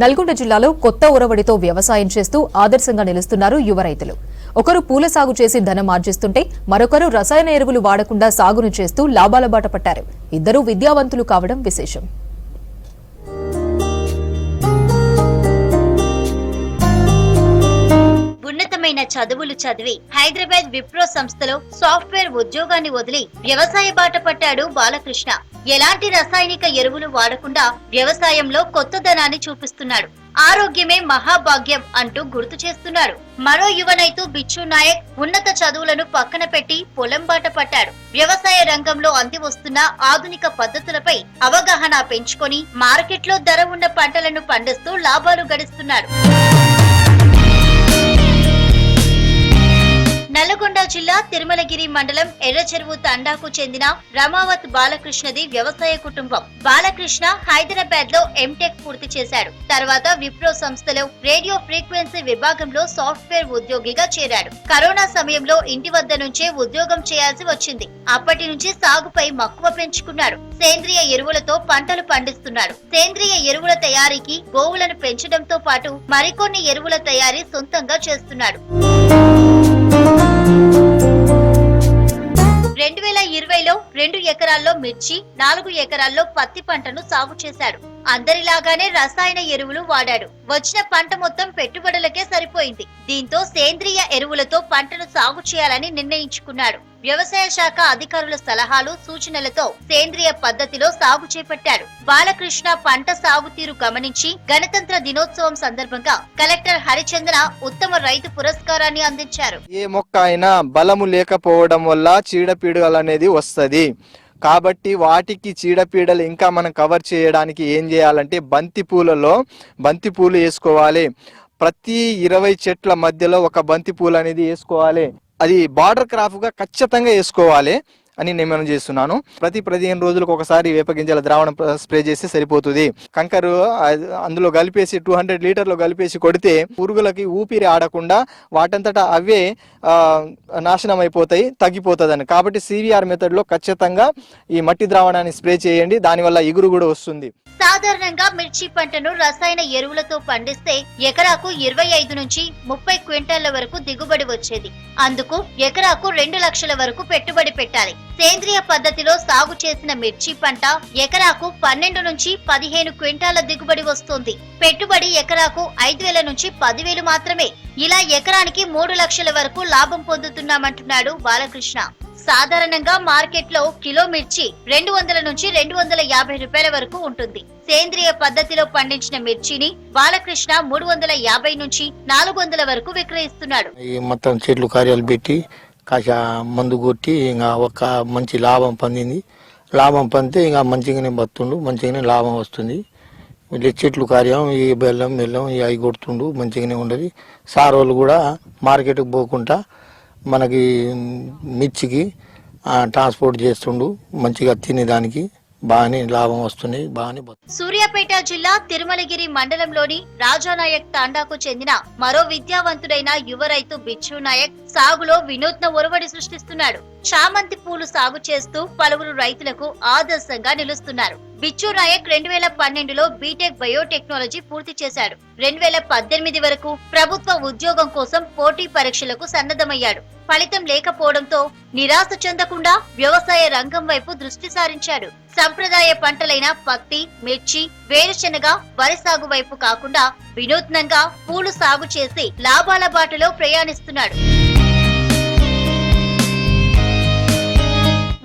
నల్గొండ జిల్లాలో కొత్త ఒరవడితో వ్యవసాయం చేస్తూ ఆదర్శంగా నిలుస్తున్నారు యువ రైతులు. ఒకరు పూల సాగు చేసి ధనం ఆర్జిస్తుంటే మరొకరు రసాయన ఎరువులు వాడకుండా సాగును చేస్తూ లాభాల బాట పట్టారు. ఇద్దరూ విద్యావంతులు కావడం విశేషం. ఉన్నతమైన చదువులు చదివి హైదరాబాద్ విప్రో సంస్థలో సాఫ్ట్వేర్ ఉద్యోగాన్ని వదిలి వ్యవసాయ బాట పట్టాడు బాలకృష్ణ. ఎలాంటి రసాయనిక ఎరువులు వాడకుండా వ్యవసాయంలో కొత్తదనాన్ని చూపిస్తున్నాడు. ఆరోగ్యమే మహాభాగ్యం అంటూ గుర్తు చేస్తున్నాడు. మరో యువనైతు బిచ్చు నాయక్ ఉన్నత చదువులను పక్కన పెట్టి పొలం బాట పట్టాడు. వ్యవసాయ రంగంలో అంది వస్తున్న ఆధునిక పద్ధతులపై అవగాహన పెంచుకొని మార్కెట్లో ధర ఉన్న పంటలను పండిస్తూ లాభాలు గడిస్తున్నాడు. నల్లగొండ జిల్లా తిరుమలగిరి మండలం ఎర్రచెరువు తండాకు చెందిన రమావత్ బాలకృష్ణది వ్యవసాయ కుటుంబం. బాలకృష్ణ హైదరాబాద్ లో ఎంటెక్ పూర్తి చేశాడు. తర్వాత విప్రో సంస్థలో రేడియో ఫ్రీక్వెన్సీ విభాగంలో సాఫ్ట్వేర్ ఉద్యోగిగా చేరాడు. కరోనా సమయంలో ఇంటి వద్ద నుంచే ఉద్యోగం చేయాల్సి వచ్చింది. అప్పటి నుంచి సాగుపై మక్కువ పెంచుకున్నాడు. సేంద్రియ ఎరువులతో పంటలు పండిస్తున్నాడు. సేంద్రియ ఎరువుల తయారీకి గోవులను పెంచడంతో పాటు మరికొన్ని ఎరువుల తయారీ సొంతంగా చేస్తున్నాడు. 2020లో 2 ఎకరాల్లో మిర్చి, 4 ఎకరాల్లో పత్తి పంటను సాగు చేశాడు. అందరిలాగానే రసాయన ఎరువులు వాడాడు. వచ్చిన పంట మొత్తం పెట్టుబడులకే సరిపోయింది. దీంతో సేంద్రియ ఎరువులతో పంటను సాగు చేయాలని నిర్ణయించుకున్నాడు. వ్యవసాయ శాఖ అధికారుల సలహాలు, సూచనలతో సేంద్రియ పద్ధతిలో సాగు చేపట్టాడు. బాలకృష్ణ పంట సాగు తీరు గమనించి గణతంత్ర దినోత్సవం సందర్భంగా కలెక్టర్ హరిచంద్ర ఉత్తమ రైతు పురస్కారాన్ని అందించారు. ఏ మొక్క అయినా బలము లేకపోవడం వల్ల చీడపీడలు అనేది వస్తది. కాబట్టి వాటికి చీడపీడలు ఇంకా మనం కవర్ చేయడానికి ఏం చేయాలంటే బంతి పూలు వేసుకోవాలి. ప్రతి 20 చెట్ల మధ్యలో ఒక బంతి పూలు అనేది వేసుకోవాలి. అది బార్డర్ క్రాప్ గా ఖచ్చితంగా వేసుకోవాలి అని నేను చేస్తున్నాను. ప్రతి 15 రోజులకు ఒకసారి వేపగింజల ద్రావణం స్ప్రే చేస్తే సరిపోతుంది. కంకరు అందులో కలిపేసి 200 లీటర్లు కలిపేసి కొడితే పురుగులకి ఊపిరి ఆడకుండా వాటంతటా అవే నాశనం అయిపోతాయి, తగ్గిపోతుందని. కాబట్టి సివిఆర్ మెథడ్ లో ఖచ్చితంగా ఈ మట్టి ద్రావణాన్ని స్ప్రే చేయండి. దానివల్ల ఇగురు కూడా వస్తుంది. సాధారణంగా మిర్చి పంటను రసాయన ఎరువులతో పండిస్తే ఎకరాకు 25 నుంచి 30 క్వింటాళ్ల వరకు దిగుబడి వచ్చేది. అందుకు ఎకరాకు 2 లక్షల వరకు పెట్టుబడి పెట్టాలి. సేంద్రియ పద్ధతిలో సాగు చేసిన మిర్చి పంట ఎకరాకు 12 నుంచి 15 క్వింటాళ్ల దిగుబడి వస్తుంది. పెట్టుబడి ఎకరాకు 5,000 నుంచి 10,000 మాత్రమే. ఇలా ఎకరానికి 3 లక్షల వరకు లాభం పొందుతున్నామంటున్నాడు బాలకృష్ణ. సాధారణంగా మార్కెట్లో కిలో మిర్చి 200 నుంచి 250 రూపాయల వరకు ఉంటుంది. సేంద్రియ పద్ధతిలో పండించిన మిర్చిని బాలకృష్ణ 350 నుంచి 400 వరకు విక్రయిస్తున్నాడు. మొత్తం చెట్లు కార్యాలు పెట్టి కాశ మందు కొట్టి ఇంకా ఒక మంచి లాభం పొందింది. లాభం పొందితే ఇంకా మంచిగానే బతుండు, మంచిగానే లాభం వస్తుంది. చెట్లు కార్యం ఈ బెల్లం ఈ అవి కొడుతుండు, మంచిగానే ఉండదు. సార్ వాళ్ళు కూడా మార్కెట్కి పోకుండా మనకి మిర్చికి ట్రాన్స్పోర్ట్ చేస్తుండు. మంచిగా తినేదానికి బాగానే లాభం వస్తుంది. బాగానే. సూర్యాపేట జిల్లా తిరుమలగిరి మండలంలోని రాజానాయక్ తాండాకు చెందిన మరో విద్యావంతుడైన యువ రైతు బిచ్చు నాయక్ సాగులో వినూత్న ఒరవడి సృష్టిస్తున్నాడు. చామంతి పూలు సాగు చేస్తూ పలువురు రైతులకు ఆదర్శంగా నిలుస్తున్నారు. బిచ్చు నాయక్ 2012లో బీటెక్ బయోటెక్నాలజీ పూర్తి చేశాడు. 2018 వరకు ప్రభుత్వ ఉద్యోగం కోసం పోటీ పరీక్షలకు సన్నద్ధమయ్యాడు. ఫలితం లేకపోవడంతో నిరాశ చెందకుండా వ్యవసాయ రంగం వైపు దృష్టి సారించాడు. సంప్రదాయ పంటలైన పత్తి, మిర్చి, వేరుశెనగ, వరి సాగు వైపు కాకుండా వినూత్నంగా పూలు సాగు చేసి లాభాల బాటలో ప్రయాణిస్తున్నాడు.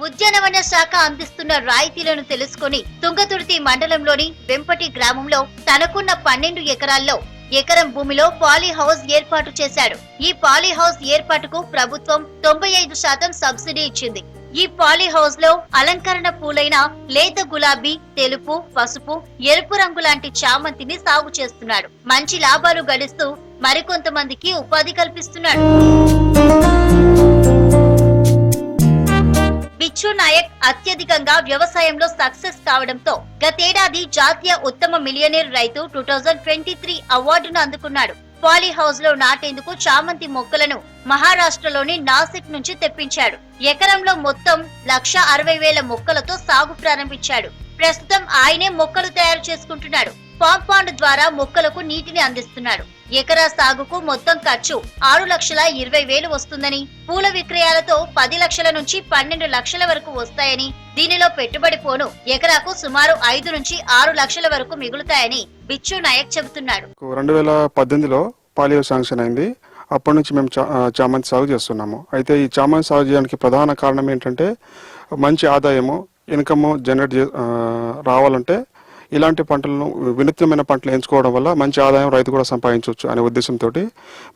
ఉద్యానవన శాఖ అందిస్తున్న రాయితీలను తెలుసుకుని తుంగతుర్తి మండలంలోని వెంపటి గ్రామంలో తనకున్న 12 ఎకరాల్లో ఎకరం భూమిలో పాలీ హౌస్ ఏర్పాటు చేశాడు. ఈ పాలీ హౌస్ ఏర్పాటుకు ప్రభుత్వం 95% సబ్సిడీ ఇచ్చింది. ఈ పాలీ హౌస్ లో అలంకరణ పూలైన లేత గులాబీ, తెలుపు, పసుపు, ఎరుపు రంగు లాంటి చామంతిని సాగు చేస్తున్నాడు. మంచి లాభాలు గడిస్తూ మరికొంతమందికి ఉపాధి కల్పిస్తున్నాడు. బిచ్చు నాయక్ అత్యధికంగా వ్యవసాయంలో సక్సెస్ కావడంతో గతేడాది జాతీయ ఉత్తమ మిలియనీర్ రైతు 2023 అవార్డును అందుకున్నాడు. పాలీ హౌస్ లో నాటేందుకు చామంతి మొక్కలను మహారాష్ట్రలోని నాసిక్ నుంచి తెప్పించాడు. ఎకరంలో మొత్తం 1,60,000 మొక్కలతో సాగు ప్రారంభించాడు. ప్రస్తుతం ఆయనే మొక్కలు తయారు చేసుకుంటున్నాడు. పాండ్ ద్వారా మొక్కలకు నీటిని అందిస్తున్నాడు. ఎకరా సాగుకు మొత్తం ఖర్చు 6,20,000 వస్తుందని, పూల విక్రయాలతో 10 లక్షల నుంచి 12 లక్షల వరకు వస్తాయని, దీనిలో పెట్టుబడి పోను ఎకరాకు సుమారు 5 నుంచి 6 లక్షల వరకు మిగులుతాయని బిచ్చు నాయక్ చెబుతున్నాడు. 2018లో పాలియో శాంక్షన్ అయింది. అప్పటి నుంచి మేము చామంతి సాగు చేస్తున్నాము. అయితే ఈ చామంతి సాగు చేయడానికి ప్రధాన కారణం ఏంటంటే మంచి ఆదాయము, ఇన్కమ్ జనరేట్ రావాలంటే ఇలాంటి పంటలను, వినూత్నమైన పంటలు ఎంచుకోవడం వల్ల మంచి ఆదాయం రైతు కూడా సంపాదించవచ్చు అనే ఉద్దేశంతో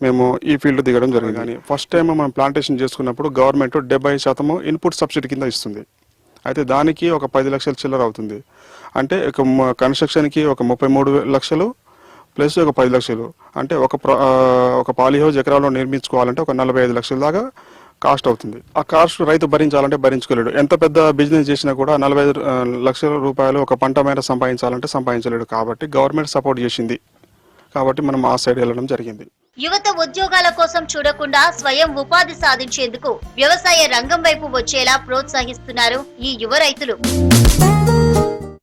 మేము ఈ ఫీల్డ్ దిగడం జరిగింది. కానీ ఫస్ట్ టైం మనం ప్లాంటేషన్ చేసుకున్నప్పుడు గవర్నమెంట్ 70% ఇన్పుట్ సబ్సిడీ కింద ఇస్తుంది. అయితే దానికి ఒక 10 లక్షల చిల్లర అవుతుంది. అంటే కన్స్ట్రక్షన్కి ఒక 33 లక్షలు ప్లస్ ఒక 10 లక్షలు, అంటే ఒక పాలీహౌస్ ఎకరాలో నిర్మించుకోవాలంటే ఒక 45 లక్షల దాకా కాస్ట్ అవుతుంది. ఆ కాస్ట్ రైతు భరించాలంటే భరించుకోలేడు. ఎంత పెద్ద బిజినెస్ చేసినా కూడా 45 లక్షల రూపాయలు ఒక పంట మీద సంపాదించాలంటే సంపాదించలేడు. కాబట్టి గవర్నమెంట్ సపోర్ట్ చేసింది కాబట్టి మనం ఆ సైడ్ వెళ్ళడం జరిగింది. యువత ఉద్యోగాల కోసం చూడకుండా స్వయం ఉపాధి సాధించేందుకు వ్యవసాయ రంగం వైపు వచ్చేలా ప్రోత్సహిస్తున్నారు ఈ యువ రైతులు.